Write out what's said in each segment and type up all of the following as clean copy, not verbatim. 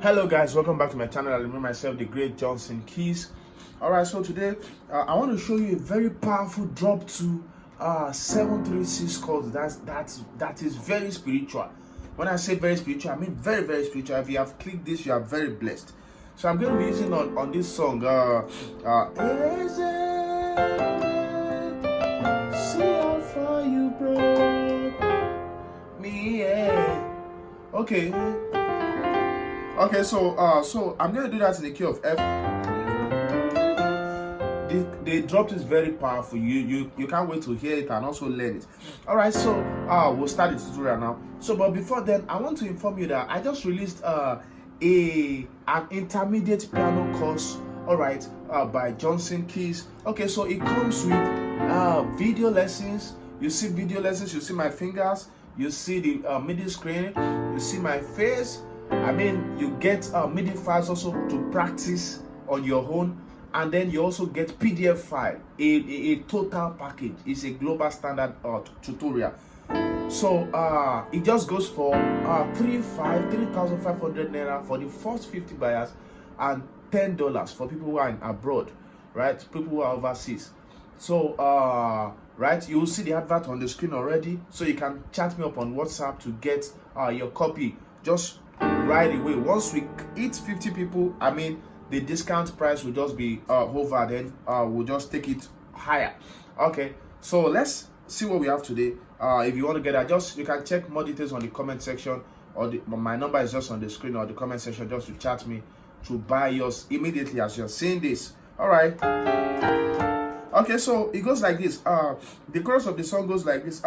Hello guys, welcome back to my channel. I remember myself, the great Johnsonkeyz. Alright, so today I want to show you a very powerful drop to 736 chords. That is very spiritual. When I say very spiritual, I mean very, very spiritual. If you have clicked this, you are very blessed. So I'm going to be using on this song F Eze Ebube, see how far you brought me, yeah. Okay, so I'm gonna do that in the key of F. The drop is very powerful. You can't wait to hear it and also learn it. All right, so we'll start the tutorial now. So, but before then, I want to inform you that I just released an intermediate piano course. All right, by Johnsonkeyz. Okay, so it comes with video lessons. You see video lessons. You see my fingers. You see the MIDI screen. You see my face. I mean, you get MIDI files also to practice on your own, and then you also get PDF file, a total package. It's a global standard tutorial. So it just goes for 3,500 naira for the first 50 buyers, and $10 for people who are abroad, right? People who are overseas. So right, you will see the advert on the screen already, so you can chat me up on WhatsApp to get your copy just right away. Once we hit 50 people, I mean, the discount price will just be over. Then we'll just take it higher. Okay, so let's see what we have today. If you want to get that, just you can check more details on the comment section, or my number is just on the screen or the comment section, just to chat me to buy yours immediately as you're seeing this. All right. Okay, so it goes like this. The chorus of the song goes like this.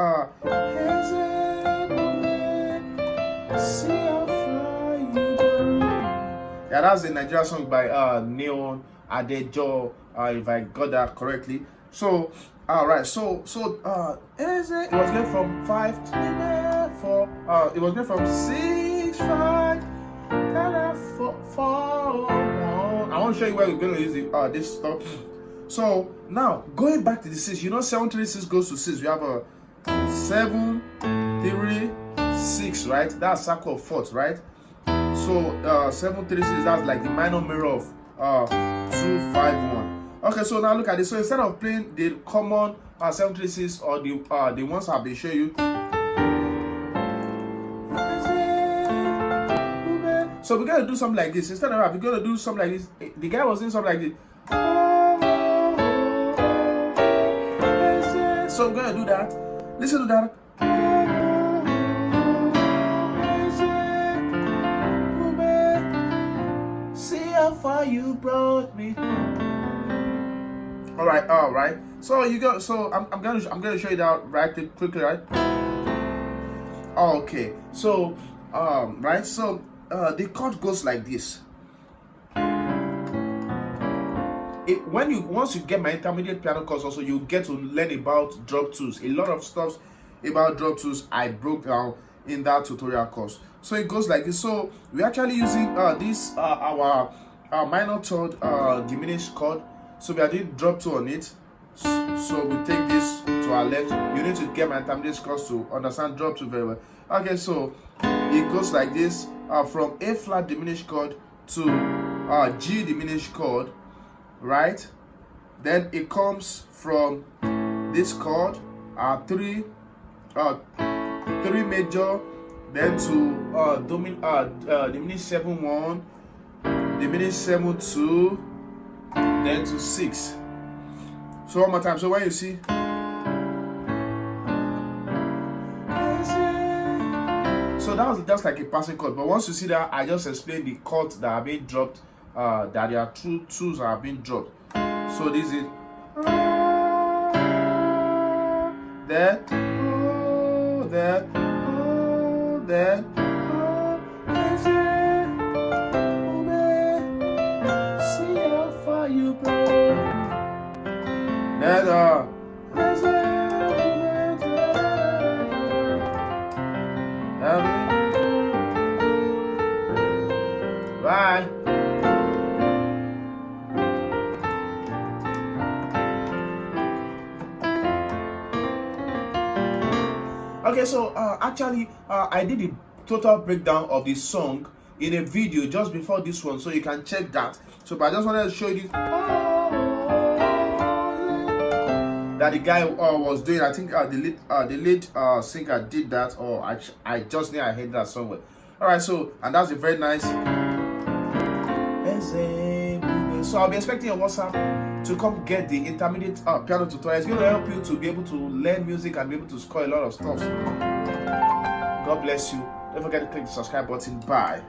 Yeah, that's the Nigerian song by Neon Adejo, if I got that correctly. So, alright, so it was getting from 5 to 4. It was getting from 6, 5, 4, 1. I want to show you where we're going to use this stuff. So now going back to the 6, you know, 736 goes to 6. We have a 7, 3, 6, right? That's circle of fourths, right? So 736, that's like the minor mirror of 2, 5, 1. Okay, so now look at this. So instead of playing the common 736 or the ones I've been showing you, so we're gonna do something like this. Instead of that, we're gonna do something like this. The guy was doing something like this. So we're gonna do that. Listen to that. Far you brought me. All right. So you go. So I'm gonna show you that right quickly, right? Okay. So right. So the chord goes like this. Once you get my intermediate piano course, also you get to learn about drop tools. A lot of stuff about drop tools I broke down in that tutorial course. So it goes like this. So we're actually using this our minor third diminished chord. So we are doing drop 2 on it. So we take this to our left. You need to get my intermediate course to understand drop 2 very well. Okay, so it goes like this, from A flat diminished chord to G diminished chord, right? Then it comes from this chord, 3 major, then to diminished 7-1, diminished 7-2, then to 6. So one more time. So when you see, so that was just like a passing chord. But once you see that, I just explained the chords that are being dropped, that there are 2 twos are being dropped. So this is there, there. You brought that bye. Okay, so actually I did the total breakdown of the song in a video just before this one, so you can check that. So, but I just wanted to show you this that the guy was doing. I think the lead singer did that, or I just knew I heard that somewhere. All right, so and that's a very nice. So I'll be expecting your WhatsApp to come get the intermediate piano tutorial. It's going to help you to be able to learn music and be able to score a lot of stuff. God bless you. Don't forget to click the subscribe button. Bye.